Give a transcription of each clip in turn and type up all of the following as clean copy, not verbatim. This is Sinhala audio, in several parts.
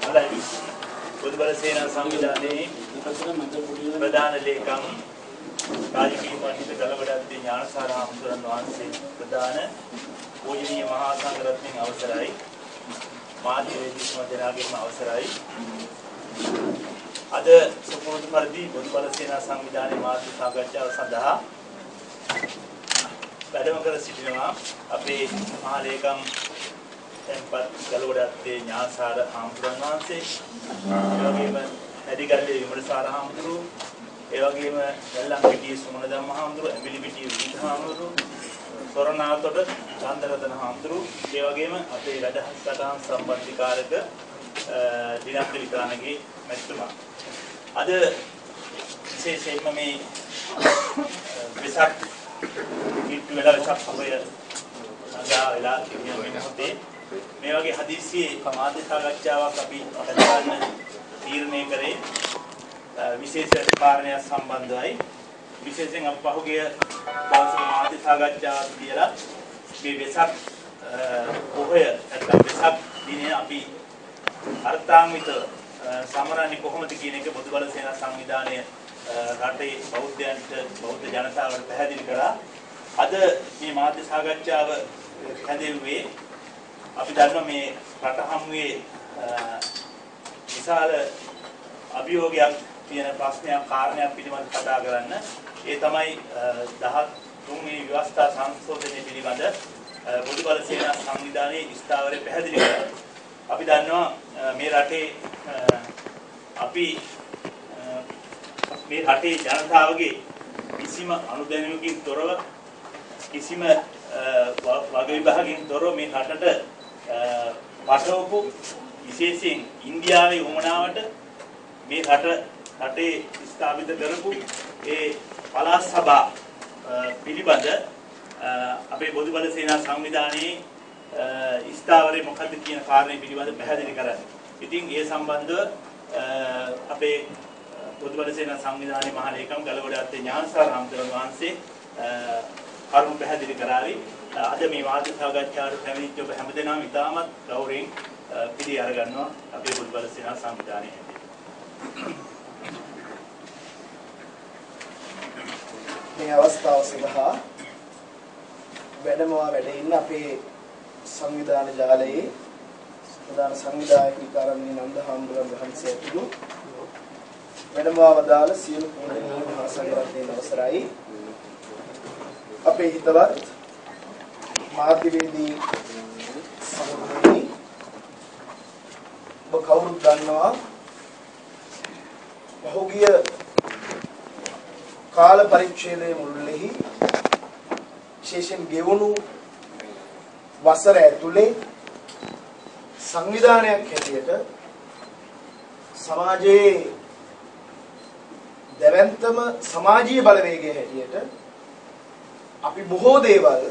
හොඳයි. බුදුබල සේනා සංවිධානයේ ප්‍රධාන ලේකම් කාලිකී පඬිතු ගලවඩත්තේ ඥානසාර හාමුදුරන් වහන්සේ ප්‍රධාන පූජනීය මහා සංඝරත්නයන් අවසරයි. මාධ්‍ය වේදිකම දෙනාගේම අවසරයි. අද සුපුරුදු පරිදි බුදුබල සේනා සංවිධානයේ මාධ්‍ය සාකච්ඡාව සඳහා වැඩම කර සිටිනවා අපේ මහා ලේකම් එම්පත් ගලවඩත්තේ ඥානසාර හාමුදුරන් වහන්සේ, ඒ වගේම ඇදිගල්ලේ විමලසාර හාමුදුරුවෝ, ඒ වගේම වැල්ලන්පිටියේ සුමන ධම්ම හාමුදුරුවෝ, ඇඹිලිපිටියේ විජිත හාමුදුරුවෝ, සොරණාතොට චන්දරතන හාමුදුරුවෝ, ඒ වගේම අපේ රටහන් සම්බන්ධිකාරක දිනක් විකානගේ මැතිතුමා. අද විශේෂයෙන්ම මේ වෙසක් කිට්ටු වෙලා වෙසක් සමය සඳහා වෙලා තිබෙනවා. මේ වගේ හදිස්සියේ මාධ්‍ය සාකච්ඡාවක් අපි කරන්න තීරණය කරේ විශේෂ කාරණයක් සම්බන්ධවයි. විශේෂයෙන් අපි පහුගිය දවසේ මාධ්‍ය සාකච්ඡාවක් කියලා මේ වෙසක් පොහොය නැත්නම් වෙසක් දිනේ අපි අර්ථාන්විත සමරන්නේ කොහොමද කියන එක බුදුබල සේනා සංවිධානය රටේ බෞද්ධයන්ට බෞද්ධ ජනතාවට පැහැදිලි කළා. අද මේ මාධ්‍ය සාකච්ඡාව හැදෙන්නේ අපි දන්නවා මේ රට හමුවේ විශාල අභියෝගයක් තියෙන ප්‍රශ්නයක් කාරණයක් පිළිබඳව කතා කරන්න. ඒ තමයි 13 වෙනි ව්‍යවස්ථා සංශෝධනය පිළිබඳ බුදුබල සේනා සංවිධානයේ ස්ථාවරය පැහැදිලි කරලා. අපි දන්නවා මේ රටේ මේ රටේ ජනතාවගේ කිසිම අනුදැනුමකින් තොරව කිසිම වග විභාගකින් තොරව මේ රටට පටවපු විශේෂයෙන් ඉන්දියාවේ වමනාවට මේ රටේ ස්ථාපිත කරපු ඒ පළාත් සභා පිළිබඳ අපේ බුදුබල සේනා සංවිධානයේ ස්ථාවරේ මොකද්ද කියන කාරණේ පිළිබඳ පැහැදිලි කරන්නේ. ඉතින් ඒ සම්බන්ධව අපේ බුදුබල සේනා සංවිධානයේ මහ ලේකම් ගලවඩත්තේ ඥානසාර හාමුදුරන් වහන්සේ කරුණු පැහැදිලි කරાવી. අද මේ වාද සාකච්ඡාවට පැමිණිච්ච ඔබ හැමදෙනාම ඉතාමත් ගෞරවයෙන් පිළි අරගන්නවා අපේ බුදුබල සේනා සංවිධානයේ. මේ අවස්ථාව සඳහා වැඩ ඉන්න අපේ සංවිධාන ජාලයේ ප්‍රධාන සංවිධායක විකාරම්නී නන්ද හාමුදුරන් වහන්සේ ඇතුළු වැඩමවා වදාළ සියලු පූජනීය මහා සංඝරත්නයන් අවසරයි. අපේ හිතවත් මාධ්‍යවේදී සහෝදරයනි, ඔබ කවුරුත් දන්නවා පහුගිය කාල පරිච්ඡේදයේ මුළුල්ලේහි විශේෂයෙන් ගෙවුණු වසර ඇතුලේ සංවිධානයක් හැටියට සමාජයේ දැවැන්තම සමාජීය බලවේගයේ හැටියට අපි බොහෝ දේවල්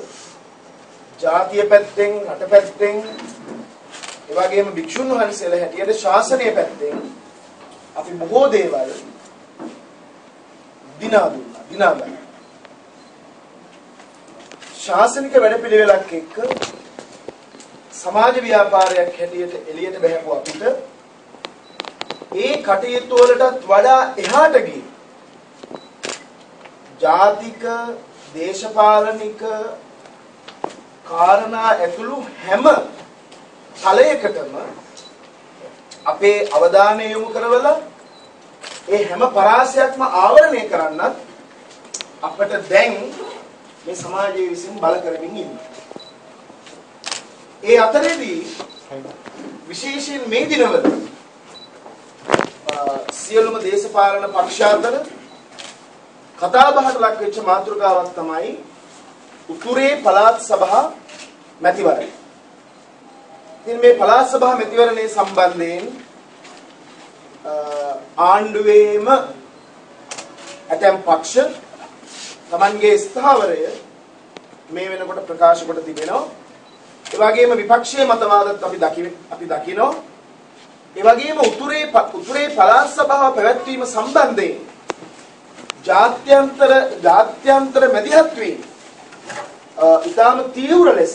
ජාතිය පැත්තෙන් රට පැත්තෙන් ඒ වගේම භික්ෂුන් වහන්සේලා හැටියට ශාසනය පැත්තෙන් අපි බොහෝ දේවල් දිනාගන්න ශාසනික වැඩපිළිවෙලක් එක්ක සමාජ ව්‍යාපාරයක් හැටියට එළියට බහැපු අපිට ඒ කටයුතු වලටත් වඩා එහාට ගිහින් ජාතික දේශපාලනික කාරණා ඇතුළු හැම තලයකටම අපේ අවධානය යොමු කරවලා ඒ හැම පරාසයක්ම ආවරණය කරන්නත් අපට දැන් මේ සමාජයේ විසින් බල කරමින් ඉන්නවා. ඒ අතරේදී විශේෂයෙන් මේ දිනවල සියලුම දේශපාලන පක්ෂ අතර කතා බහට ලක් වෙච්ච මාතෘකාවක් තමයි උතුරේ පළාත් සභා මැතිවරණය. ඉතින් මේ පළාත් සභා මැතිවරණය සම්බන්ධයෙන් ආණ්ඩුවේම ඇතැම් පක්ෂ තමන්ගේ ස්ථාවරය මේ වෙනකොට ප්‍රකාශ කොට තිබෙනවා. ඒ වගේම විපක්ෂයේ මතවාදත් අපි දකිනවා. ඒ වගේම උතුරේ පළාත් සභාව පැවැත්වීම සම්බන්ධයෙන් ජාත්‍යන්තර මැදිහත් වීම ඉතාම තීව්‍ර ලෙස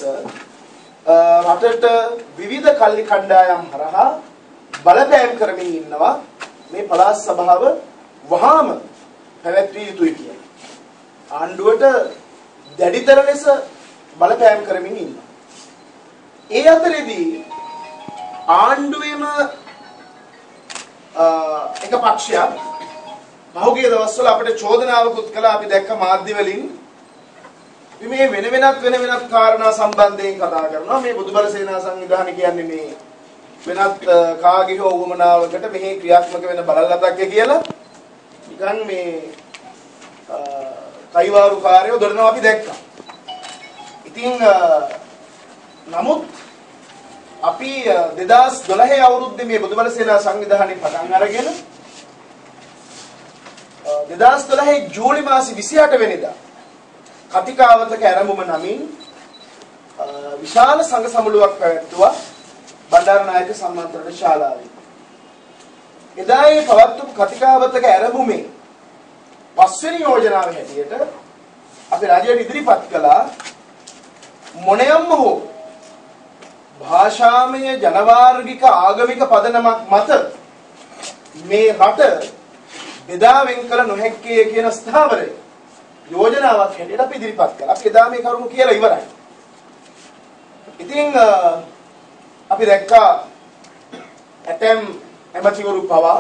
රටට විවිධ කල්ලි කණ්ඩායම් හරහා බලපෑම් කරමින් ඉන්නවා මේ පළාත් සභාව වහාම පැවැත්විය යුතුයි කියලා. ආණ්ඩුවට දැඩිතර ලෙස බලපෑම් කරමින් ඉන්නවා. ඒ අතරේදී ආණ්ඩුවේම එක පක්ෂයක් පහුගිය දවස්වල අපිට චෝදනාවකුත් කළා. අපි දැක්ක මාධ්‍ය වලින් මේ වෙන වෙනත් කාරණා සම්බන්ධයෙන් කතා කරනවා. මේ බුදුබල සේනා සංවිධානය කියන්නේ මේ වෙනත් කාගේ හෝ වමනාවකට මෙහි ක්‍රියාත්මක වෙන බලලතක් කියලා නිකන් මේ කයිවාරු කාර්යය දරනවා අපි දැක්කා. ඉතින් නමුත් අපි 2012 අවුරුද්දේ මේ බුදුබල සේනා සංවිධානය පටන් අරගෙන 2012 ජූලි මාසේ 28 වෙනිදා කතිකාවතක ආරම්භම නමින් විශාල සංඝ සමුළුවක් පැවැත්වුවා බණ්ඩාරනායක සම්මන්ත්‍රණ ශාලාවේ. එදා ඒ පවත්වපු කතිකාවතක ආරම්භමේ පස්වෙනි යෝජනාව හැටියට අපි රජයට ඉදිරිපත් කළා මොනියම්ම හෝ භාෂාමය ජනවාර්ගික ආගමික පදනමක් මත මේ රට බෙදා වෙන් කළ නොහැක්කේ කියන ස්ථාවරය යෝජනාවක් හැටියට අපි ඉදිරිපත් කළා. අපි එදා මේ කරුණු කියලා ඉවරයි. ඉතින් අපි දැක්කා ඇතැම් ඇමතිවරු පවා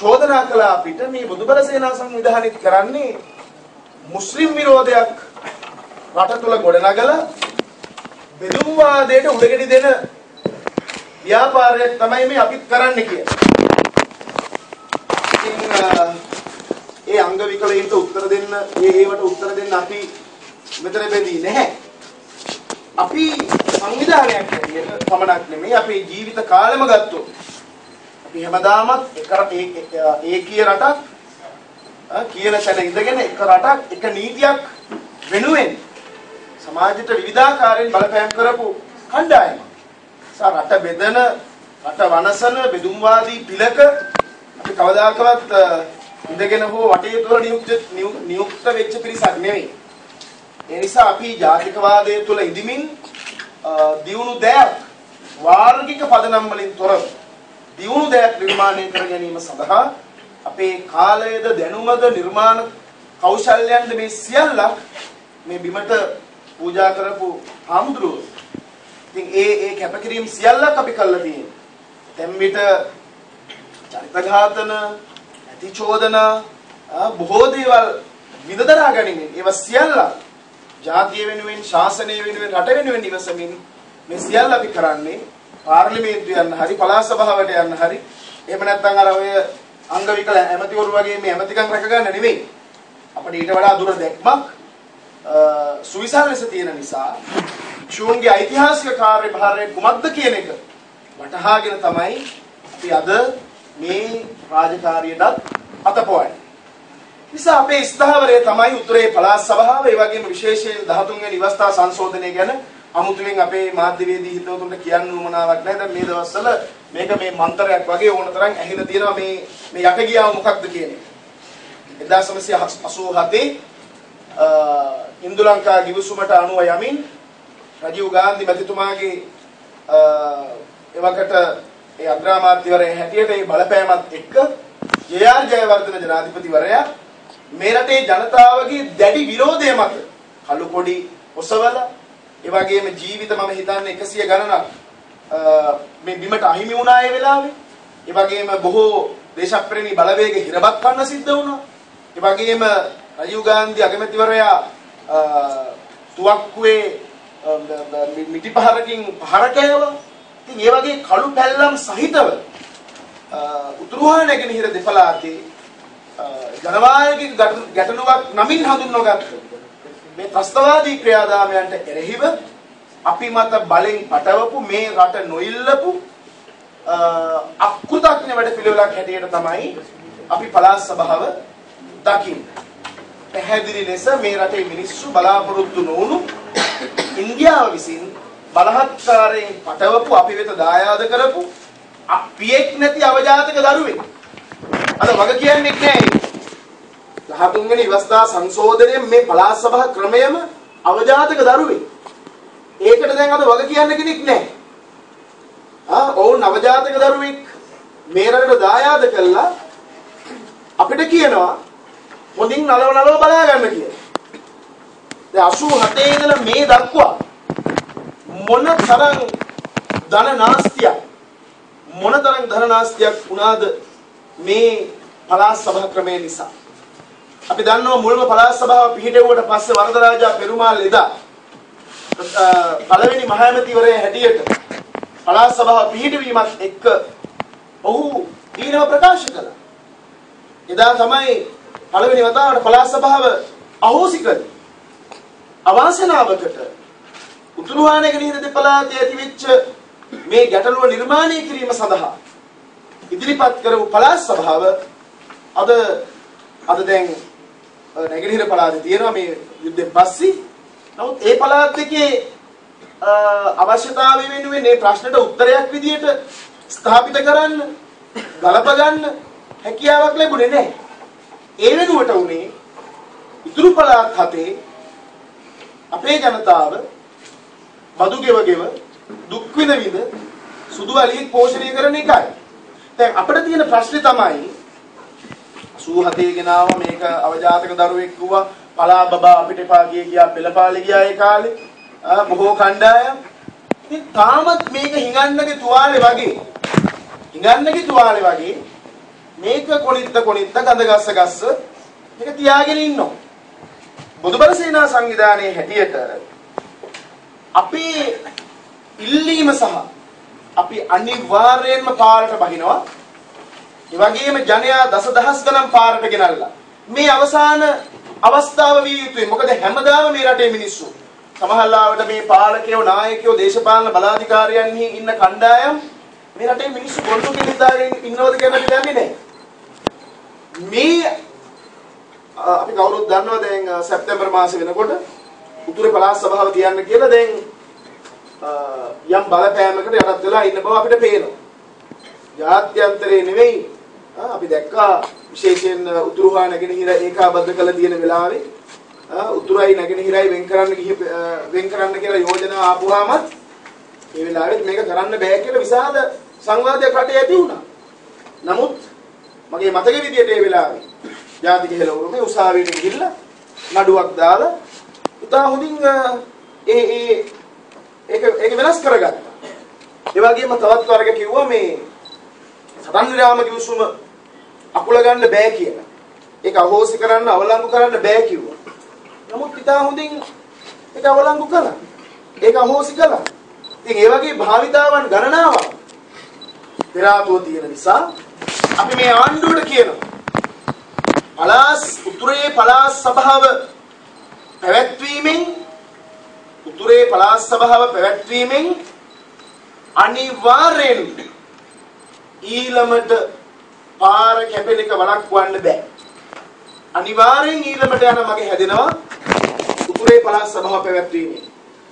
චෝදනා කළා අපිට මේ බුදුබල සේනා සංවිධානය කරන්නේ මුස්ලිම් විරෝධයක් රට තුල ගොඩනගලා බෙදුම්වාදයට උඩගෙඩි දෙන ව්‍යාපාරයක් තමයි මේ අපිත් කරන්න කියලා. ඉතින් ඒ අංග විකලයින්ට උත්තර දෙන්න, ඒවට උත්තර දෙන්න අපි මෙතන බැඳී නැහැ. අපි සංවිධානයක් හැටියට පමණක් නෙමෙයි අපේ ජීවිත කාලෙම ගත්තොත් අපි හැමදාමත් ඒකීය රටක් කියන තැන ඉඳගෙන එක රටක් එක නීතියක් වෙනුවෙන් සමාජයට විවිධාකාරයෙන් බලපෑම් කරපු කණ්ඩායමක්. රට බෙදන, රට වනසන බෙදුම්වාදී පිළක අපි කවදාකවත් ඉඳගෙන හෝ වටේ තුල නියුක්ත වෙච්ච පිරිසක් නෙවෙයි. ඒ නිසා අපි ජාතිකවාදයේ තුල ඉදිමින් දියුණු දෙයක් වාර්ගික පදනම් වලින් තොරව දියුණු දෙයක් නිර්මාණය කර ගැනීම සඳහා අපේ කාලයේද දැනුමද නිර්මාණ කෞශල්‍යයන්ද මේ සියල්ල මේ බිමට පූජා කරපු ආමුදුරුවෝ. ඉතින් ඒ කැපකිරීම සියල්ලක් අපි කළා තියෙනවා. දැන් විට චරිත ඝාතන, ඇතිචෝදන බොහෝ දේවල් විදදරා ගැනීමෙන් ඒවා සියල්ල ජාතිය වෙනුවෙන්, ශාසනය වෙනුවෙන්, රට වෙනුවෙන් ඉවසමින් මේ සියල්ල අපි කරන්නේ පාර්ලිමේන්තුව යන්න හරි, පළාත් සභාවට යන්න හරි, එහෙම නැත්නම් අර ඔය අංග විකල ඇමතිවරු වගේ මේ ඇමතිකම් රැක ගන්න නෙවෙයි. අපිට ඊට වඩා දුර දැක්මක් සුවිසල් ලෙස තියෙන නිසා ශූන්ගේ ඓතිහාසික කාර්යභාරය කුමක්ද කියන එක වටහාගෙන තමයි අපි අද මේ රාජකාරියට අතපොවන්නේ. නිසා අපේ ස්ථාවරය තමයි උතුරේ පළාත් සභාව. ඒ වගේම විශේෂයෙන් 13 වෙනි ඉවස්ථා සංශෝධනය ගැන අමුතුවෙන් අපේ මාධ්‍යවේදී හිතවතුන්ට කියන්න උවමනාවක් නැහැ. දැන් මේ දවස්වල මේක මේ මන්තරයක් වගේ ඕන තරම් ඇහිලා තියෙනවා මේ යට ගියාම මොකක්ද කියන එක. 1987 ඉන්දු ලංකා ගිවිසුමට අනුව යමින් රජීව් ගාන්ධි මැතිතුමාගේ එවකට ඒ අග්‍රාමාත්‍යවරයා හැටියට ඒ බලපෑමත් එක්ක ජේ.ආර්. ජයවර්ධන ජනාධිපතිවරයා මේ රටේ ජනතාවගේ දැඩි විරෝධය මත කළු පොඩි ඔසවලා ඒ වගේම ජීවිත මම හිතන්නේ 100 ගණනක් මේ බිමට අහිමි වුණා ඒ වෙලාවේ. ඒ වගේම බොහෝ දේශප්‍රේමී බලවේග හිරබත් කරන්න සිද්ධ වුණා. ඒ වගේම රජීව් ගාන්ධි අගමැතිවරයා තුවක්කුවේ මිටි පහරකින් පහර කෑවා. ඉතින් ඒ වගේ කළු පැල්ලම් සහිතව උතුරුහා නැගෙනහිර දෙපළාතේ ජනවාර්ගික ගැටලුවක් නමින් හඳුන්වගත් මේ ත්‍රස්තවාදී ක්‍රියාදාමයන්ට එරෙහිව අපි මත බලෙන් පටවපු මේ රට නොඉල්ලපු අකෘතඥ වැඩ පිළිවෙලක් හැටියට තමයි අපි පළාත් සභාව දකින්නේ. පැහැදිලි ලෙස මේ රටේ මිනිස්සු බලාපොරොත්තු නොවුණු ඉන්දියාව විසින් බලහත්කාරයෙන් පටවපු අපි වෙත දායාද කරපු අපියෙක් නැති අවජාතක දරුවෙක්. අද වග කියන්නේ නැහැ. 13 වෙනි ඉවස්ථා සංශෝධනයේ මේ පළාත් සභා ක්‍රමයේම අවජාතක දරුවෙක්. ඒකට දැන් අද වග කියන්න කෙනෙක් නැහැ. ඔවුන් ඕන නවජාතක දරුවෙක් මේ රටට දායාද කළා අපිට කියනවා හොඳින් නලව බලා ගන්න කියලා. දැන් 87 ඉඳලා මේ දක්වා මොන තරම් ධන නාස්තියක් වුණාද මේ පළාත් සභා ක්‍රමය නිසා. අපි දන්නවා මුල්ම පළාත් සභාව පිහිටෙව්වට පස්සේ වරදරාජා පෙරුමාල් එදා පළවෙනි මහ ඇමතිවරයා හැටියට පළාත් සභාව පිහිටවීමත් එක්ක ඔහු ඊනව ප්‍රකාශ කළා. එදා තමයි පළවෙනි වතාවට පළාත් සභාව අහෝසි කළේ. අවාසනාවකට උතුරුහානගිරිහිර දෙපළාතේ ඇතිවෙච්ච මේ ගැටලුව නිර්මාණය කිරීම සඳහා ඉදිරිපත් කරපු පළාත් සභාව අද දැන් නැගෙනහිර පළාතේ තියෙනවා මේ යුද්ධෙන් පස්සේ. නමුත් ඒ පළාත් දෙකේ අවශ්‍යතාවය වෙනුවෙන් මේ ප්‍රශ්නට උත්තරයක් විදියට ස්ථාපිත කරන්න, ගලප ගන්න හැකියාවක් ලැබුණේ නැහැ. ඒ වෙනුවට උනේ ඉතුරු පළාත් හතේ අපේ ජනතාව බදු ගෙව දුක් විඳ සුදු අලියෙක් පෝෂණය කරන එකයි. දැන් අපිට තියෙන ප්‍රශ්නේ තමයි 87 ගෙනාව මේක අවජාතක දරුවෙක් කිව්වා පලා බබා අපිට එපා ගියා පෙළපාලේ ගියා ඒ කාලේ බොහෝ කණ්ඩායම් ඉතින් තාමත් මේක හිඟන්නගේ තුවාලේ වගේ මේක කොනිත්ත ගඳ ගස්ස මේක තියාගෙන ඉන්නවා. බුදුබල සේනා සංවිධානයේ හැටියට අපේ ඉල්ලීම සහ අපි අනිවාර්යයෙන්ම පාරට බහිනවා. ඒ වගේම ජනයා දසදහස් ගණන් පාරට ගෙනල්ලා මේ අවසාන අවස්ථාව විය යුතුයි. මොකද හැමදාම මේ රටේ මිනිස්සු සමහරවිට මේ පාලකයෝ නායකයෝ දේශපාලන බලාධිකාරියන්හි ඉන්න කණ්ඩායම් මේ රටේ මිනිස්සු බොරු කෙලිදාගෙන ඉන්නවද කියලා අපි දන්නේ නැහැ. මේ අපි කවුරුත් දන්නවා දැන් සැප්තැම්බර් මාසේ වෙනකොට උතුරේ පළාත් සභාව තියන්න කියලා දැන් යම් බලපෑමකට යටත් වෙලා ඉන්න බව අපිට පේනවා. ජාත්‍යන්තරේ නෙවෙයි අපි දැක්කා විශේෂයෙන් උතුරුහා නැගෙනහිර ඒකාබද්ධ කළ තියෙන වෙලාවේ උතුරයි නැගෙනහිරයි වෙන් කරන්න කියලා යෝජනා ආපුවාමත් මේ වෙලාවෙත් මේක කරන්න බෑ කියලා විසාද සංවාදයක් රටේ ඇති වුණා. නමුත් මගේ මතකෙ විදියට ඒ වෙලාවේ ජාතික හෙළවුරුමේ උසාවියට ගිහිල්ලා නඩුවක් දාලා උතා හොඳින් ඒක වෙනස් කරගත්තා. ඒ වගේම තවත් වර්ග කිව්වා මේ සටන් විරාම කිවිසුම අකුල ගන්න බෑ කියලා. ඒක අහෝසි කරන්න අවලංගු කරන්න බෑ කිව්වා. නමුත් ඉතා හොඳින් ඒක අවලංගු කළා. ඒක අහෝසි කළා. ඉතින් ඒ වගේ භාවිතාවන් ගණනාවක් පෙරාතුව තියෙන නිසා අපි මේ ආණ්ඩුවට කියනවා උතුරේ පළාත් සභාව පැවැත්වීමෙන් අනිවාර්යෙන් ඊළමට පාර කැපෙන එක වළක්වන්න බෑ. අනිවාර්යෙන් ඊළමට යන මගේ හැදෙනවා උතුරේ පළාත් සභාව පැවැත්වීමෙන්.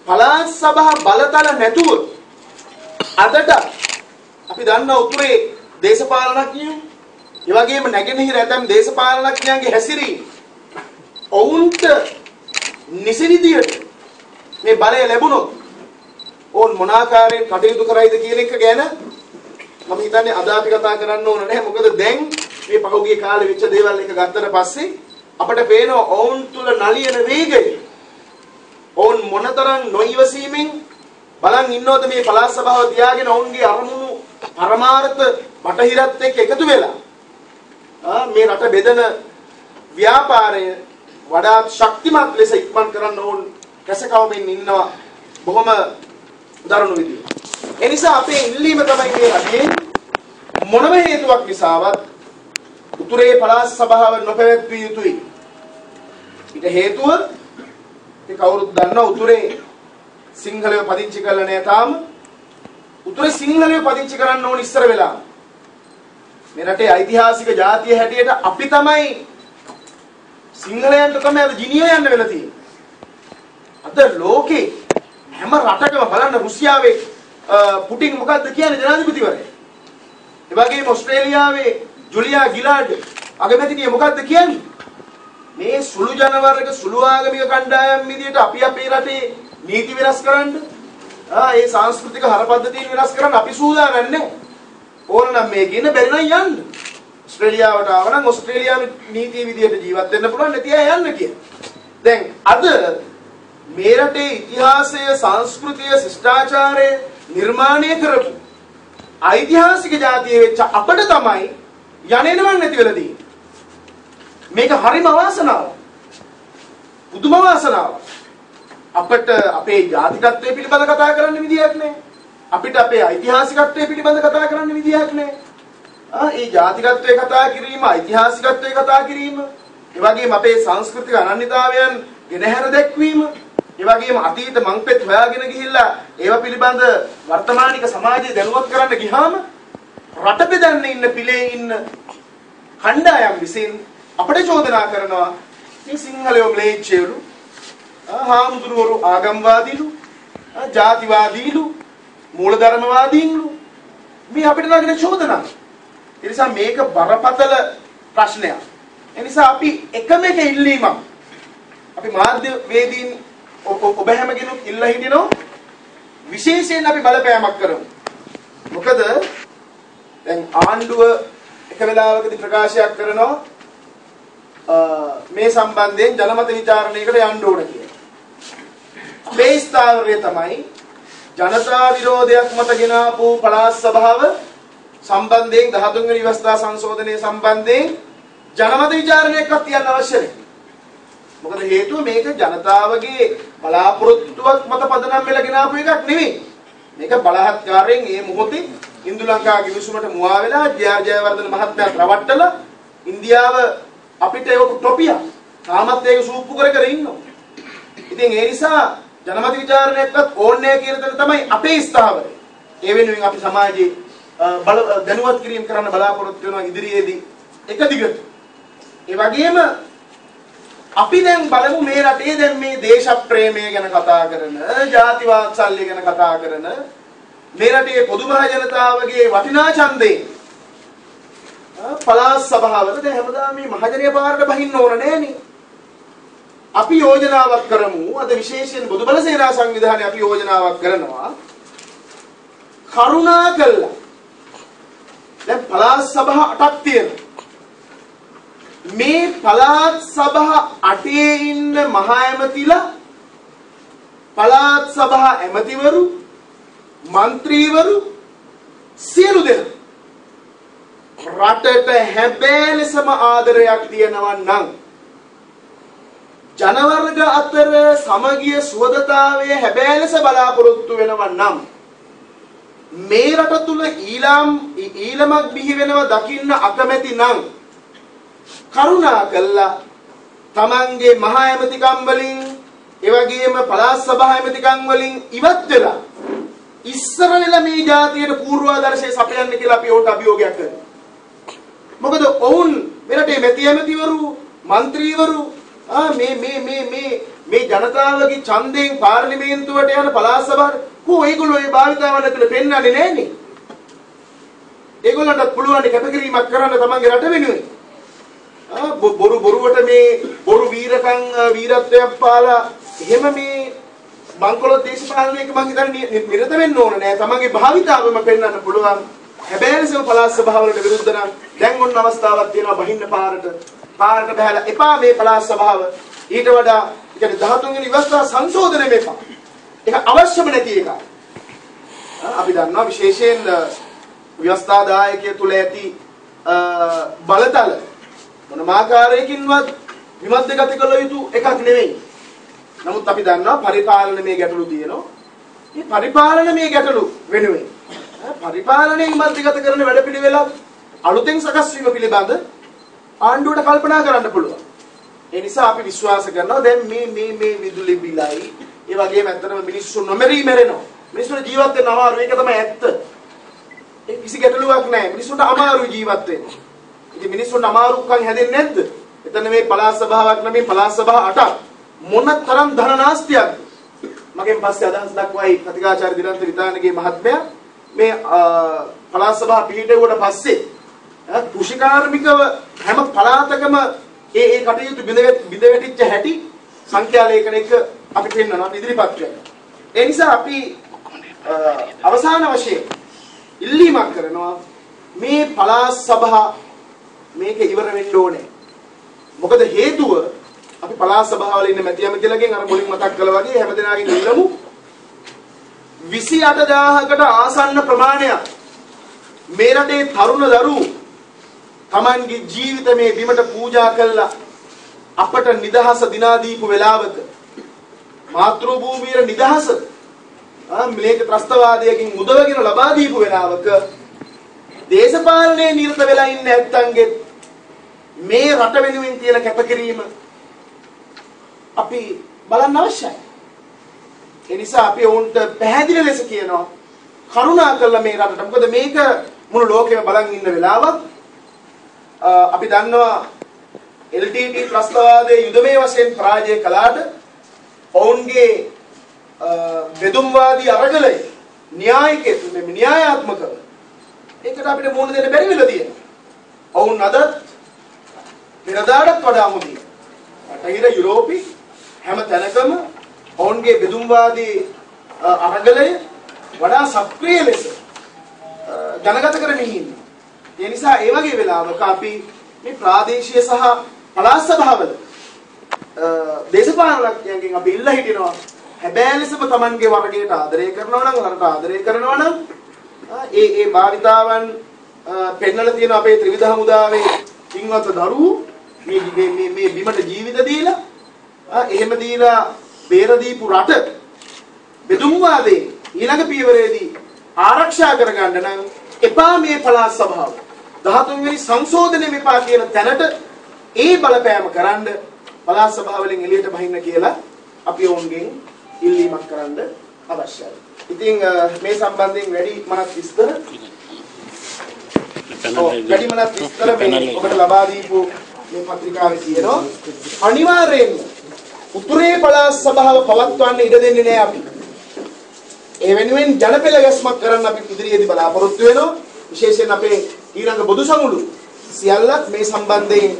පළාත් සභාව බලතල නැතුව අදට අපි දන්නා උතුරේ දේශපාලනඥයෝ ඒ වගේම නැගෙනහිර ඇතම් දේශපාලනඥයන්ගේ හැසිරීම ඔවුන්ට නිසිනිදියට මේ බලය ලැබුණොත් ඕන් මොන ආකාරයෙන් කටයුතු කරයිද කියන එක ගැන මම හිතන්නේ අද අපි කතා කරන්න ඕන නැහැ. මොකද දැන් මේ පහුගිය කාලේ වෙච්ච දේවල් එක ගත්තට පස්සේ අපිට පේනවා ඔවුන් තුල නලියන වේගය. ඔවුන් මොනතරම් නොයිවසීමෙන් බලන් ඉන්නවද මේ පළාත් සභාව තියාගෙන ඔවුන්ගේ අරමුණු පරමාර්ථ බටහිරත් එක්ක එකතු වෙලා මේ රට බෙදන ව්‍යාපාරය වඩාත් ශක්තිමත් ලෙස ඉක්මන් කරන්න ඕන කැසකවමින් ඉන්නවා බොහොම දරුණු විදියට. ඒ නිසා අපේ ඉල්ලීම තමයි මේ රටේ මොනම හේතුවක් නිසාවත් උතුරේ පළාත් සභාව නොපැවැත්විය යුතුයි. ඊට හේතුව ඒ කවුරුත් දන්නවා උතුරේ සිංහලයෝ පදිංචි කරලා නැහැ තාම. උතුරේ සිංහලයෝ පදිංචි කරන්න ඕන ඉස්සර වෙලා. මේ රටේ ඓතිහාසික ජාතිය හැටියට අපි තමයි සිංහලයන්ට තමයි අද ජිනිය යන්න වෙලා තියෙන්නේ. අද ලෝකේ හැම රටකම බලන්න රුසියාවේ පුටින් මොකද්ද කියන්නේ ජනාධිපතිවරයා. ඒ වගේම ඕස්ට්‍රේලියාවේ ජුලියා ගිලාඩ් අගමැතිනිය මොකද්ද කියන්නේ? මේ සුළු ජනවර්ග සුළු ආගමික කණ්ඩායම් විදියට අපි අපේ රටේ නීති වෙනස් කරන්න ඒ සංස්කෘතික හරපද්ධතීන් වෙනස් කරන්න අපි සූදානම් නැහැ. ඕනනම් මේක ඉන්න බැරි නම් යන්න. ඕස්ට්‍රේලියාවට ආව නම් ඕස්ට්‍රේලියානු නීතිය විදියට ජීවත් වෙන්න පුළුවන් නැති අය යන්න කියලා. දැන් අද මේ රටේ ඉතිහාසය, සංස්කෘතිය, ශිෂ්ටාචාරය නිර්මාණය කරපු ඓතිහාසික ජාතිය වෙච්ච අපිට තමයි යන්නේවත් නැති වෙලා තියෙන්නේ. මේක හරිම අවාසනාවක්. පුදුම අවාසනාවක්. අපිට අපේ ජාතිකත්වයේ පිළිබඳ කතා කරන්න විදියක් නැහැ. අපිට අපේ ඓතිහාසිකත්වයේ පිළිබඳ කතා කරන්න විදියක් නැහැ. ඒ ජාතිකත්වයේ කතා කිරීම, ඓතිහාසිකත්වයේ කතා කිරීම, ඒ වගේම අපේ සංස්කෘතික අනන්‍යතාවයන් ගෙනහැර දැක්වීම, ඒ වගේම අතීත මංපෙත් හොයාගෙන ගිහිල්ලා ඒවා පිළිබඳ වර්තමානික සමාජය දැනුවත් කරන්න ගියාම රට බෙදන්න ඉන්න පිළේ ඉන්න කණ්ඩායම් විසින් අපිට චෝදනා කරනවා මේ සිංහලයෝ ම්ලේච්ඡයලු, හාමුදුරුවරු ආගම්වාදීලු, ජාතිවාදීලු, මූලධර්මවාදීන්ලු, මේ අපිට නගන චෝදනා. ඒ නිසා මේක බරපතල ප්‍රශ්නයක්. ඒ නිසා අපි එකම එක ඉල්ලීමක් අපි මාධ්‍යවේදීන් ඔබ හැමගෙනම ඉල්ලා හිටිනවා, විශේෂයෙන් අපි බලපෑමක් කරමු. මොකද දැන් ආණ්ඩුව එක වෙලාවකදී ප්‍රකාශයක් කරනවා මේ සම්බන්ධයෙන් ජනමත විචාරණයකට යන්න ඕන කියලා. මේ ස්ථාවරය තමයි ජනතා විරෝධයක් මත ගෙන ආපු පළාත් සභාව සම්බන්ධයෙන් 13 වෙනි ව්‍යවස්ථා සංශෝධනය සම්බන්ධයෙන් ජනමත විචාරණයක්වත් තියන්න අවශ්‍ය නැහැ. මොකද හේතුව මේක ජනතාවගේ බලාපොරොත්තුවක් මත පදනම් වෙලා ගෙන ආපු එකක් නෙවෙයි. මේක බලහත්කාරයෙන් මේ මොහොතේ ඉන්දු ලංකා ගිවිසුමට මුවා වෙලා ජයවර්ධන මහත්මයා රවට්ටලා ඉන්දියාව අපිට ඒක ටොපියක්. තාමත් ඒක සූප්පු කර කර ඉන්නවා. ඉතින් ඒ නිසා ජනමත විචාරණයක්වත් ඕනේ නැහැ කියන තැන තමයි අපේ ස්ථාවරය. ඒ වෙනුවෙන් අපි සමාජයේ දැනුවත් කිරීම කරන්න බලාපොරොත්තු වෙනවා ඉදිරියේදී එක දිගට. ඒ වගේම අපි දැන් බලමු මේ රටේ දැන් මේ දේශ ප්‍රේමය ගැන කතා කරන, ජාති වාත්සල්‍ය ගැන කතා කරන, මේ රටේ පොදු මහ ජනතාවගේ වටිනා ඡන්දේ පළාත් සභාවල දැන් හැමදාම මේ මහජනයා පාරට බහින්න ඕන නෑනේ. අපි යෝජනාවක් කරමු. අද විශේෂයෙන් බොදුබල සේනා සංවිධානය අපි යෝජනාවක් කරනවා. කරුණා කළා. දැන් පළාත් සභා 8ක් තියෙනවා. මේ පළාත් සභා 8 ඉන්න මහ ඇමතිලා, පළාත් සභා ඇමතිවරු, മന്ത്രിවරු සියලු දෙනා රටට හැබෑ ලෙසම ආදරයක් තියනවා නම්, ජනවර්ග අතර සමගිය සුවදතාවය හැබෑ ලෙස බලාපොරොත්තු වෙනවා නම්, මේ රට තුල ඊළමක් බිහි වෙනව දකින්න අකමැති නම්, කරුණා කළා තමන්ගේ මහ ඇමතිකම් වලින්, ඒ වගේම පළාත් සභා ඇමතිකම් වලින් ඉවත් වෙලා ඉස්සර වෙලා මේ ජාතියට පූර්වාදර්ශය සපයන්න කියලා අපි ඕට අභියෝගයක් කරනවා. මොකද ඔවුන් මෙරටේ මැති ඇමතිවරු, മന്ത്രിවරු මේ ජනතාවගේ ඡන්දයෙන් පාර්ලිමේන්තුවට යන පළාත් සභාවට ඒගොල්ලෝ ඒ භාවිතාවන ඇතුළේ පෙන්වන්නේ නැහනේ. ඒගොල්ලන්ට පුළුවන් කැපකිරීමක් කරන්න තමන්ගේ රට වෙනුවෙන්. බොරුවට මේ බොරු වීරත්වයක් පාලා එහෙම මේ බංකොලොත් දේශපාලනයක මං හිතන්නේ නිරත වෙන්න ඕන නෑ. තමන්ගේ භාවිතාවම පෙන්වන්න පුළුවන්. හැබැයි ලෙසම පළාත් සභාවලට විරුද්ධ නම් දැන් ඔන්න අවස්ථාවක් තියෙනවා බහින්න පාරට බහැලා එපා මේ පළාත් සභාව. ඊට වඩා කියන්නේ 13 වෙනි ව්‍යවස්ථා සංශෝධනය මේපා. ඒක අවශ්‍යම නැති එකක්. අපි දන්නවා විශේෂයෙන් ව්‍යවස්ථා දායකය තුල ඇති බලතල මොනම ආකාරයකින්වත් විමද්දගත කළ යුතු එකක් නෙවෙයි. නමුත් අපි දන්නවා පරිපාලනමය ගැටලු තියෙනවා. මේ පරිපාලනමය ගැටලු වෙනුවෙන් පරිපාලනයේ විමද්දගත කරන වැඩපිළිවෙලක් අලුතෙන් සකස් වීම පිළිබඳ ආණ්ඩුවට කල්පනා කරන්න පුළුවන්. ඒ නිසා අපි විශ්වාස කරනවා දැන් මේ විදුලි බිලයි ඒ වගේම ඇත්තටම මිනිස්සු නොමරී මැරෙනවා. මිනිස්සුන්ට ජීවත් වෙන්න අමාරු. ඒක තමයි ඇත්ත. ඒ කිසි ගැටලුවක් නැහැ. මිනිස්සුන්ට අමාරු ජීවත් වෙන්න. ඉතින් මිනිස්සුන්ට අමාරුකම් හැදෙන්නේ නැද්ද? එතන මේ පළාත් සභාවක් නෙමෙයි පළාත් සභා 8ක්. මොන තරම් ධන නාස්තියක්ද? මගෙන් පස්සේ අදහස් දක්වයි කතිකාචාර්ය දිනන්ත විතානගේ මහත්මයා මේ පළාත් සභා පිහිටුවට පස්සේ කෘෂිකාර්මිකව හැම පළාතකම ඒ කටයුතු බිඳ වැටිච්ච හැටි සංඛ්‍යා ලේඛන එක අපි පෙන්වනවා අපි ඉදිරිපත් කරනවා. ඒ නිසා අපි අවසාන වශයෙන් ඉල්ලීමක් කරනවා මේ පළාත් සභා මේක ඉවර වෙන්න ඕනේ. මොකද හේතුව අපි පළාත් සභාවල ඉන්න මැති ඇමතිලගෙන් අර මුලින් මතක් කළා වගේ හැමදෙනාගෙන් ඉල්ලමු 28000කට ආසන්න ප්‍රමාණයක් මේ රටේ තරුණ දරුවෝ Tamanගේ ජීවිත මේ බිමට පූජා කළා අපට නිදහස දිනා දීපු වෙලාවක මාතෘ භූමියේ නිදහස මේක ත්‍රස්තවාදයකින් මුදවගෙන ලබා දීපු වෙලාවක දේශපාලනයේ නිරත වෙලා ඉන්න නැත්තන්ගේ මේ රට වෙනුවෙන් තියෙන කැපකිරීම අපි බලන්න අවශ්‍යයි. ඒ නිසා අපි වුන්ට පැහැදිලි ලෙස කියනවා කරුණාකරලා මේ රටට මොකද මේක මුළු ලෝකෙම බලන් ඉන්න වෙලාවක් අපි දන්නවා LTT ත්‍රස්තවාදයේ යුදමේ වශයෙන් පරාජය කළාට ඔවුන්ගේ බෙදුම්වාදී අරගලය න්‍යායාත්මකව ඒකට අපිට මුහුණ දෙන්න බැරි වෙලා තියෙනවා. ඔවුන් අද පෙරදාටත් වඩා හොඳින් රටහිර යුරෝපී හැම තැනකම ඔවුන්ගේ බෙදුම්වාදී අරගලය වඩා සක්‍රිය ලෙස ජනගත කරමින් ඉන්නවා. ඒ නිසා ඒ වගේ වෙලාවක අපි මේ ප්‍රාදේශීය සහ පළාත් සභාවල දේශපාලනඥයන්ගෙන් අපි ඉල්ලා හිටිනවා හැබැයි ලෙසම Tamanගේ වර්ගයට ආදරය කරනවා නම් රටට ආදරය කරනවා නම් ඒ භාවිතාවන් පෙන්වලා තියෙන අපේ ත්‍රිවිධ හමුදාවේ කින්වත් දරුවෝ මේ බිමට ජීවිත දීලා එහෙම දීලා බේර දීපු රට බෙදුම්වාදේ ඊළඟ පියවරේදී ආරක්ෂා කරගන්න නම් එපා මේ පළාත් සභාව 13 වෙනි සංශෝධනය මෙපා කියන තැනට ඒ බලපෑම කරන්න පළාත් සභාවලින් එළියට බහින්න කියලා අපි ඔවුන්ගෙන් ඉල්ලීමක් කරන්න අවශ්‍යයි. ඉතින් මේ සම්බන්ධයෙන් වැඩි මනස් විස්තර ඔබට ලබා දීපු මේ පත්‍රිකාවේ තියෙනවා. අනිවාර්යයෙන්ම උතුරේ පළාත් සභාව පවත්වන්න ඉඩ දෙන්නේ නැහැ අපි. ඒ වෙනුවෙන් ජනපෙළ ගැස්මක් කරන්න අපි ඉදිරියේදී බලාපොරොත්තු වෙනවා. විශේෂයෙන් අපේ ඊළඟ බොදු සමුළු සියල්ලත් මේ සම්බන්ධයෙන්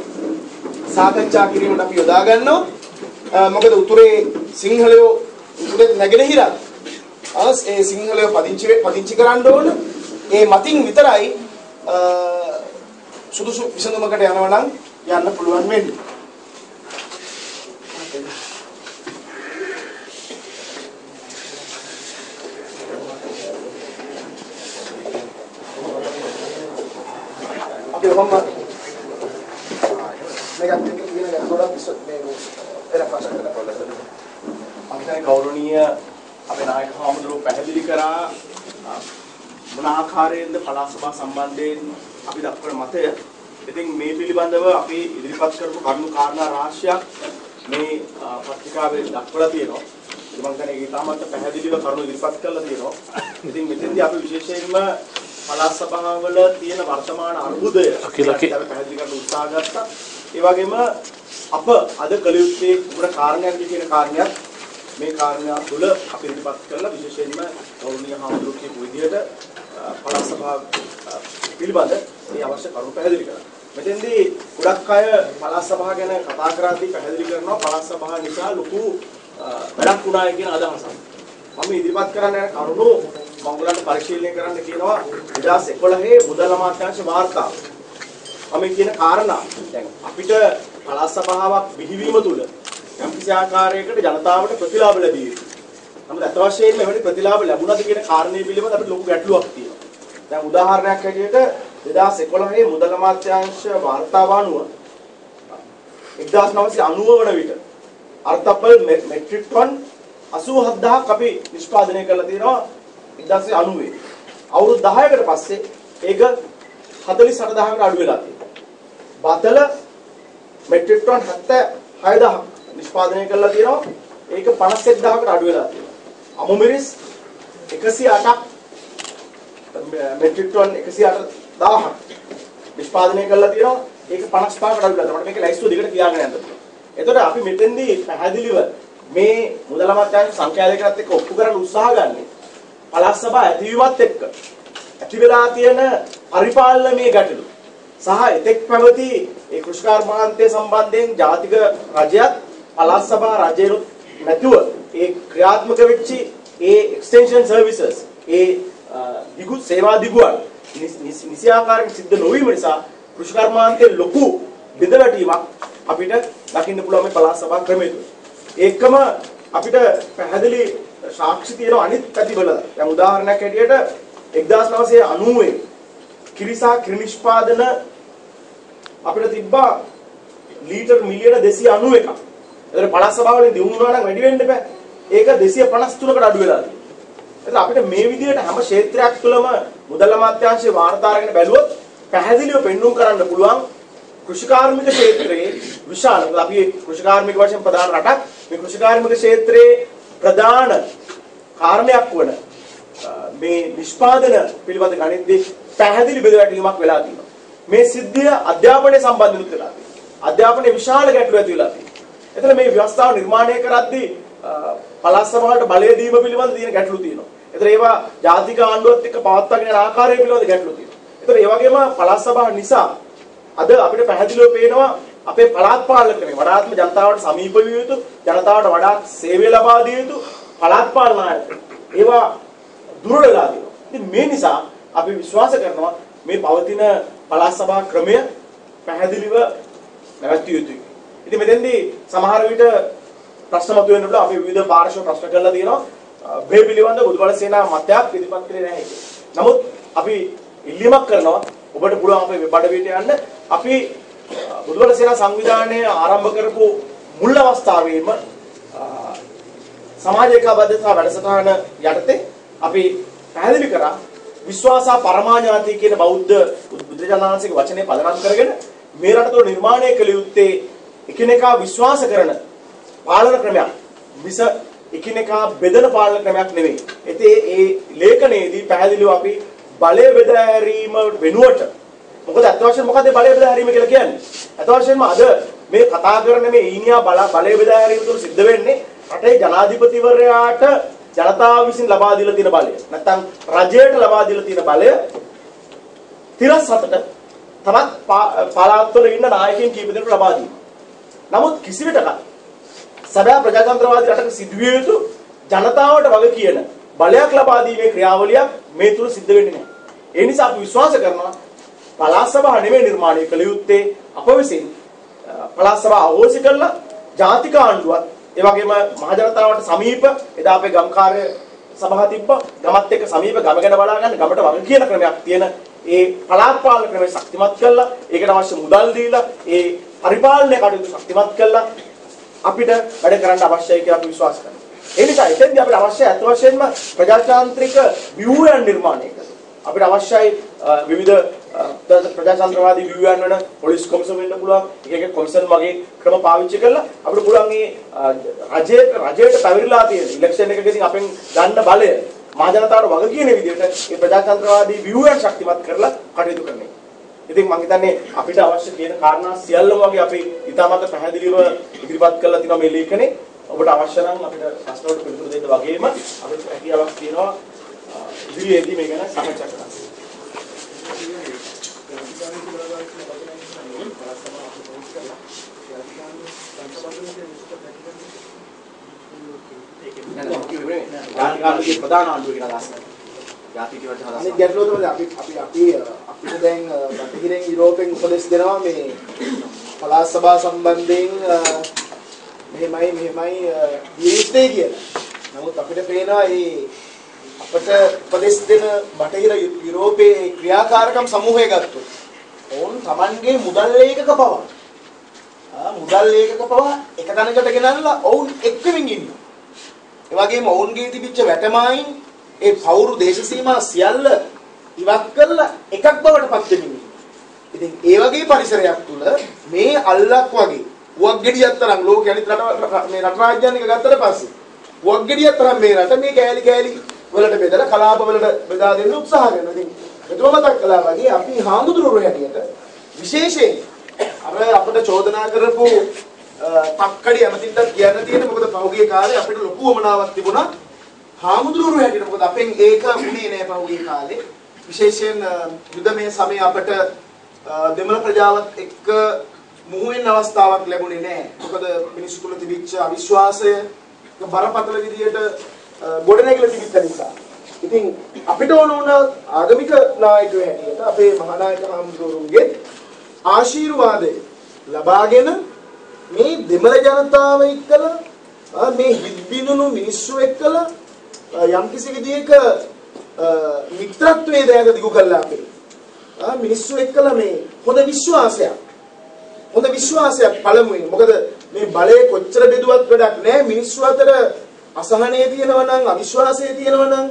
සාකච්ඡා කිරීමට අපි යොදා ගන්නවා. මොකද උතුරේ සිංහලයෝ උතුරේ නැගෙනහිරත් ඒ සිංහලයෝ පදිංචි කරන්න ඕන. ඒ මතින් විතරයි සුදුසු විසඳුමකට යනවා නම් යන්න පුළුවන් වෙන්නේ. අපි ඔහොම මේකත් එක්ක කියන ගොඩක් මේ එරපාසක් කරලා අපේ ගෞරවනීය අපේ නායක හාමුදුරුවෝ පැහැදිලි කරා මොන ආකාරයෙන්ද පළාත් සභා සම්බන්ධයෙන් අපි දක්වන මතය. ඉතින් මේ පිළිබඳව අපි ඉදිරිපත් කරපු කරුණු කාරණා රාශියක් මේ පත්‍රිකාවේ දක්වලා තියෙනවා. මම කියන්නේ ඒ තාමත් පැහැදිලිව කරුණු ඉදිරිපත් කරලා තියෙනවා. ඉතින් මෙතෙන්දී අපි විශේෂයෙන්ම පළාත් සභාවල තියෙන වර්තමාන අර්බුදය පැහැදිලි කරන්න උත්සාහ ගත්තා. ඒ වගේම අප අද කළ යුත්තේ කුමන කාරණයක් කියන කාරණයක් මේ කාරණා තුළ අපි ඉදිරිපත් කරලා විශේෂයෙන්ම ගෞරවනීය හාමුදුරුවෝ කියපු විදිහට පළාත් සභාව පිළිබඳ මේ අවශ්‍ය කරුණු පැහැදිලි කරා. මෙතෙන්දී ගොඩක් අය පළාත් සභාව ගැන කතා කරද්දී පැහැදිලි කරනවා පළාත් සභාව නිසා ලොකු වැඩක් වුණායි කියන අදහසක්. මම ඉදිරිපත් කරන්න යන කරුණු මංගලන්ට පරිශීලනය කරන්න කියනවා 2011 මුදල් අමාත්‍යාංශ වාර්තාව. මම කියන කාරණා දැන් අපිට පළාත් සභාවක් බිහිවීම තුළ යම්කිසි ආකාරයකට ජනතාවට ප්‍රතිලාභ ලැබිය යුතුයි. නමුත් අත වශයෙන්ම එවැනි ප්‍රතිලාභ ලැබුණාද කියන කාරණේ පිළිබඳ අපිට ලොකු ගැටලුවක් තියෙනවා. දැන් උදාහරණයක් හැටියට 2011 මුදල් අමාත්‍යාංශ වාර්තාව අනුව 1990 වන විට අර්ථපල් මෙට්‍රික් ටන් 87000ක් අපි නිෂ්පාදනය කරලා තියෙනවා 1990. අවුරුදු 10කට පස්සේ ඒක 48000කට අඩු වෙලා තියෙනවා. බතල මෙට්‍රික් ටන් 76000ක් නිෂ්පාදනය කරලා තියෙනවා. ඒක 51000කට අඩු වෙලා තියෙනවා. අමුමිරිස් 108ක් මෙට්‍රික් ටන් 108,000ක් නිෂ්පාදනය කරලා තියෙනවා. ඒක 55කට අඩු වෙලා. මට මේක ලයිස්තුව දිගට කියාගෙන යන්න පුළුවන්. එතකොට අපි මෙතෙන්දී පැහැදිලිව මේ මුදල් අමාත්‍යාංශ සංඛ්‍යාලයකට එක්ක ඔප්පු කරන්න උත්සාහ ගන්නේ පළාත් සභාව ඇතිවීමත් එක්ක ඇති වෙලා තියෙන පරිපාලනීය ගැටලු සහ එතෙක් පැවති ඒ කෘෂිකාර්මාන්තය සම්බන්ධයෙන් ජාතික රජයත් පළාත් සභා රජයනුත් නැතුව ඒ ක්‍රියාත්මක වෙච්චි ඒ එක්ස්ටෙන්ෂන් සර්විසස් ඒ දිගු සේවා දිගුවන් නිසි ආකාරයෙන් සිද්ධ නොවීම නිසා කෘෂිකර්මාන්තයේ ලොකු බිඳවැටීමක් අපිට දකින්න පුළුවන් මේ පළාත් සභා ක්‍රමය තුළ. ඒකම අපිට පැහැදිලි සාක්ෂි තියෙන අනිත් පැතිවල දැන් උදාහරණයක් හැටියට 1990 කිරිසා කිරි නිෂ්පාදන අපිට තිබ්බා ලීටර් මිලියන 291ක්. ඒතර පළාත් සභාවලින් දිනු වුණා නම් වැඩි වෙන්න බෑ. ඒක 253කට අඩු වෙලා තියෙනවා. ඒතර අපිට මේ විදිහට හැම ක්ෂේත්‍රයක් තුළම මුදල් අමාත්‍යාංශයේ වාර්තා අරගෙන බැලුවොත් පැහැදිලිව පෙන්වුම් කරන්න පුළුවන් කෘෂිකාර්මික ක්ෂේත්‍රයේ විශාල අපි කෘෂිකාර්මික වශයෙන් ප්‍රධාන රටක් මේ කෘෂිකාර්මික ක්ෂේත්‍රයේ ප්‍රධාන කාරණයක් වන මේ නිෂ්පාදන පිළිබඳ ගණිතයේ පැහැදිලි බෙදවැටීමක් වෙලා තියෙනවා. මේ සිද්ධිය අධ්‍යාපනයේ සම්බන්ධුත් වෙලා තියෙනවා. අධ්‍යාපනයේ විශාල ගැටලු ඇති වෙලා තියෙනවා. එතන මේ ව්‍යවස්ථාව නිර්මාණය කරද්දී පළාත් සභාවට බලය දීම පිළිබඳ තියෙන ගැටලු තියෙනවා. එතන ඒවා ජාතික ආණ්ඩුවත් එක්ක පවත්වාගෙන යන ආකාරය පිළිබඳ ගැටලු තියෙනවා. එතන ඒ වගේම පළාත් සභාව නිසා අද අපිට පැහැදිලිව පේනවා අපේ පළාත් පාලකනේ වඩාත්ම ජනතාවට සමීප විය යුතු ජනතාවට වඩාත් සේවය ලබා දිය යුතු පළාත් පාලන ආයතන ඒවා දුර්වල වෙලා තියෙනවා. ඉතින් මේ නිසා අපි විශ්වාස කරනවා මේ පවතින පළාත් සභා ක්‍රමය පැහැදිලිව නැවැත්විය යුතුයි. ඉතින් මෙතෙන්දී සමහර විට ප්‍රශ්න මතුවෙන්න පුළුවන් අපි විවිධ පාර්ශ්ව ප්‍රශ්න කරලා තියෙනවා. මේ පිළිබඳ බුදුබල සේනා මතයක් ඉදිරිපත් කරේ නැහැ. නමුත් අපි ඉල්ලීමක් කරනවා ඔබට පුළුවන් අපේ වෙබ් අඩවියට යන්න. අපි බුදුබල සේනා සංවිධානය ආරම්භ කරපු මුල් අවස්ථාවේම සමාජ ඒකාබද්ධතා වැඩසටහන යටතේ අපි පැහැදිලි කරා විශ්වාසා පරමාඥාති කියන බෞද්ධ බුදුජානනාංශික වචනේ පදනම් කරගෙන මේ රට තුළ නිර්මාණය කළ යුත්තේ එකිනෙකා විශ්වාස කරන පාලන ක්‍රමයක් මිස එකිනෙකා බෙදන පාලන ක්‍රමයක් නෙවෙයි. ඒ ලේඛනයේදී පැහැදිලිව අපි බලය බෙදා හැරීම වෙනුවට මොකද අත් වශයෙන්ම මොකද බලය බෙදා හැරීම කියලා කියන්නේ? අත් වශයෙන්ම අද මේ කතා කරන මේ ඊනියා බලය බෙදා හැරීම තුළ සිද්ධ වෙන්නේ රටේ ජනාධිපතිවරයාට ජනතාව විසින් ලබා දීලා තියෙන බලය. නැත්නම් රජයට ලබා දීලා තියෙන බලය තිරසතට තවත් පළාත්වල ඉන්න නායකයන් කීප දෙනෙකුට ලබා දීලා. නමුත් කිසි විටක සැබෑ ප්‍රජාතන්ත්‍රවාදී රටක සිදුවිය යුතු ජනතාවට වග කියන බලයක් ලබා දීමේ ක්‍රියාවලියක් මේ තුල සිද්ධ වෙන්නේ නැහැ. ඒ නිසා අපි විශ්වාස කරනවා පළාත් සභාව නෙමෙයි නිර්මාණය කළ යුත්තේ අප විසින් පළාත් සභාව අවෝසි කරලා ජාතික ආණ්ඩුවත් ඒ වගේම මහ ජනතාවට සමීප එදා අපේ ගම්කාර්ය සභාව තිබ්බා ගමත් එක්ක සමීප ගම ගැන බලා ගන්න ගමට වග කියන ක්‍රමයක් තියෙන ඒ පළාත් පාලන ක්‍රමය ශක්තිමත් කළා ඒකට අවශ්‍ය මුදල් දීලා ඒ පරිපාලනය කටයුතු ශක්තිමත් කළා අපිට වැඩ කරන්න අවශ්‍යයි කියලා අපි විශ්වාස කරනවා. ඒ නිසා එතෙන්දී අපිට අවශ්‍ය අත් වශයෙන්ම ප්‍රජාතාන්ත්‍රික ව්‍යුහයන් නිර්මාණය කරන්න. අපිට අවශ්‍යයි විවිධ ප්‍රජාතන්ත්‍රවාදී ව්‍යුහයන් වෙන පොලිස් කොමිසම වෙන්න පුළුවන්. එක එක කොමිසම් වගේ ක්‍රම පාවිච්චි කරලා අපිට පුළුවන් මේ රජයට පැවිරිලා තියෙන ඉලෙක්ෂන් එකකදී අපෙන් ගන්න බලය මහ ජනතාවට වග කියන විදිහට මේ ප්‍රජාතන්ත්‍රවාදී ව්‍යුහයන් ශක්තිමත් කරලා කටයුතු කරනවා. ඉතින් මම හිතන්නේ අපිට අවශ්‍ය කියන කාරණා සියල්ලම වගේ අපි ඉතාමත් පැහැදිලිව ඉදිරිපත් කරලා තිනවා මේ ලේඛනේ. ඔබට අවශ්‍ය නම් අපිට ප්‍රශ්න වලට පිළිතුරු දෙන්න වගේම අපිට හැකියාවක් තියෙනවා ඉදිරියේදී මේ ගැන සාකච්ඡා කරන්න. ජාතිකාර්මික ප්‍රධාන ආණ්ඩුව කියන අදහස. ජාතික වර්ධන අදහස. අනිත් ගැටලුව තමයි අපිට දැන් බටහිරින් යුරෝපෙන් උපදෙස් දෙනවා මේ පළාත් සභා සම්බන්ධයෙන් මෙහෙමයි විශ්ලේෂණය කියලා. නමුත් අපිට පේනවා මේ අපට උපදෙස් දෙන බටහිර යුරෝපයේ ක්‍රියාකාරකම් සමූහය ගත්තොත් ඔවුන් Tamanගේ මුදල් ඒකක පවා එක තැනකට ගෙනල්ලා ඔවුන් එක්කමින් ඉන්නවා. ඒ වගේම ඔවුන්ගේ තිබිච්ච වැටමායින් ඒ පෞරු දේශ සීමා සියල්ල ඉවත් කරලා එකක් බවට පත් වෙමින්. ඉතින් ඒ වගේ පරිසරයක් තුල මේ අල්ලක් වගේ පුවක් ගෙඩියක් තරම් ලෝකෙ අනිත් රට මේ රට රාජ්‍යයන් එක ගත්තට පස්සේ පුවක් ගෙඩියක් තරම් මේ රට මේ කෑලි වලට බෙදලා කලාප වලට බෙදා දෙන්න උත්සාහ කරනවා. ඉතින් මෙතන මතක් කළා වගේ අපි හාමුදුරුවෝ හැටියට විශේෂයෙන් අපිට චෝදනා කරපු තක්කඩි ඇමතින්ට කියන්න තියෙන මොකද පහුගිය කාලේ අපිට ලොකු වමනාවක් තිබුණා හාමුදුරුවෝ හැටියට. මොකද අපෙන් ඒක උනේ නෑ පහුගිය කාලේ. විශේෂයෙන් යුදමය සමයේ අපට දෙමළ ප්‍රජාවත් එක්ක මුහු වෙන අවස්ථාවක් ලැබුණේ නෑ. මොකද මිනිස්සු තුළ තිබිච්ච අවිශ්වාසය බරපතල විදියට ගොඩනැගිලා තිබිච්ච නිසා. ඉතින් අපිට ඕන ආගමික නායකයෝ හැටියට අපේ මහානායක හාමුදුරුවන්ගේ ආශිර්වාදය ලබාගෙන මේ දෙමළ ජනතාව එක්කලා මේ හිත්බිඳුණු මිනිස්සු එක්කලා යම්කිසි විදියක මිත්‍රත්වයේ දෑද දිගු කළා අපේ. මිනිස්සු එක්කලා මේ හොඳ විශ්වාසයක් පළමුවෙන්. මොකද මේ බලය කොච්චර බෙදුවත් වැඩක් නැහැ. මිනිස්සු අතර අසහනය තියෙනවා නම් අවිශ්වාසය තියෙනවා නම්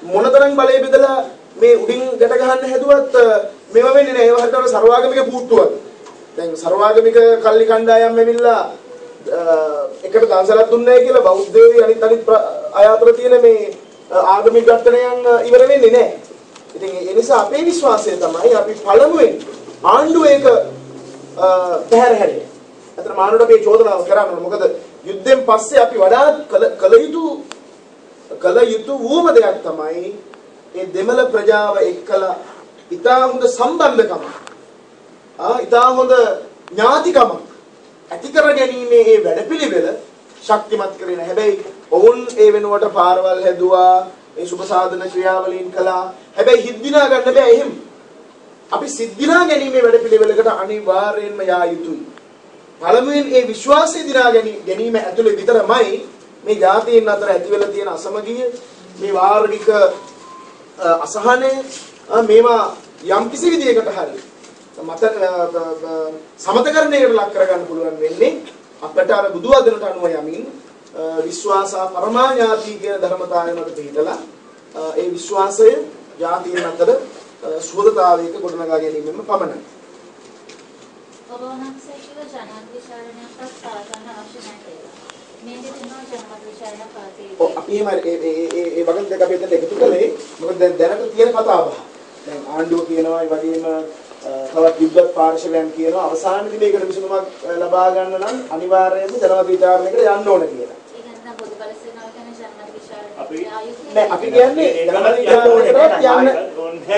මොනතරම් බලය බෙදලා මේ උඩින් ගැට ගහන්න හැදුවත් මේව වෙන්නේ නැහැ. ඒව හරියට සර්වාගමික පුට්ටුවක්. දැන් සර්වාගමික කල්ලි කණ්ඩායම් ඇවිල්ලා එකට දන්සලක් දුන්නේ කියලා බෞද්ධයෝ අනිත් අය අතර තියෙන මේ ආගමික ඝට්ටනයන් ඉවර වෙන්නේ නැහැ. ඉතින් ඒ නිසා අපේ විශ්වාසය තමයි අපි පළමුවෙන් ආණ්ඩුව ඒක පැහැර හැරෙන්නේ. අතන මානවඩ මේ චෝදනාව කරන්නේ මොකද යුද්ධෙන් පස්සේ අපි වඩාත් කල යුතු වූම දෙයක් තමයි මේ දෙමළ ප්‍රජාව එක්කලා ඉතා හොඳ සම්බන්ධකම ඉතා හොඳ ඥාතිකම ඇති කර ගැනීමේ මේ වැඩපිළිවෙල ශක්තිමත් කරගෙන හැබැයි ඔවුන් ඒ වෙනුවට පාරවල් හැදුවා ඒ සුබ සාධන ක්‍රියාවලීන් කළා හැබැයි හිත් දිනා ගන්න බෑ එහෙම අපි සිත් දිනා ගැනීමේ වැඩපිළිවෙලකට අනිවාර්යයෙන්ම යා යුතුයි පළමුවෙන් ඒ විශ්වාසය දිනා ගැනීම ඇතුළේ විතරමයි මේ ජාතීන් අතර ඇති වෙලා තියෙන අසමගිය මේ වාර්ගික අසහනය මේවා යම් කිසි විදියකට හරි මත සමතකරණයකට ලක් කරගන්න පුළුවන් වෙන්නේ අපට අර බුදු වදනට අනුව යමින් විශ්වාසා පරමාඥාති කියන ධර්මතාවයකට පිටලා ඒ විශ්වාසය ජාතීන් අතර සුවදතාවයක ගොඩනගා ගැනීමෙන්ම පමණයි. ඔබ වහන්සේ කිව්ව ජනමත් විචාරණයක් සාධන අවශ්‍ය නැහැ. මේ දෙනවා ජනමත් විචාරණ පාතේ. ඔව් අපි එහෙම ඒ වගේ දෙයක් අපි එතන එකතු කළේ මොකද දැනට තියෙන කතාව. දැන් ආණ්ඩුව කියනවා ඒ වගේම තවත් විද්වත් පාර්ශවයන් කියනවා අවසානයේදී මේකට විසඳුමක් ලබා ගන්න නම් අනිවාර්යයෙන්ම ජනමත් විචාරණයකට යන්න ඕන කියලා. ඒක නම් පොදු බලසේනාව කියන ජනමත් විචාරණ අපි කියන්නේ ජනමත් විචාරණයකට යන්න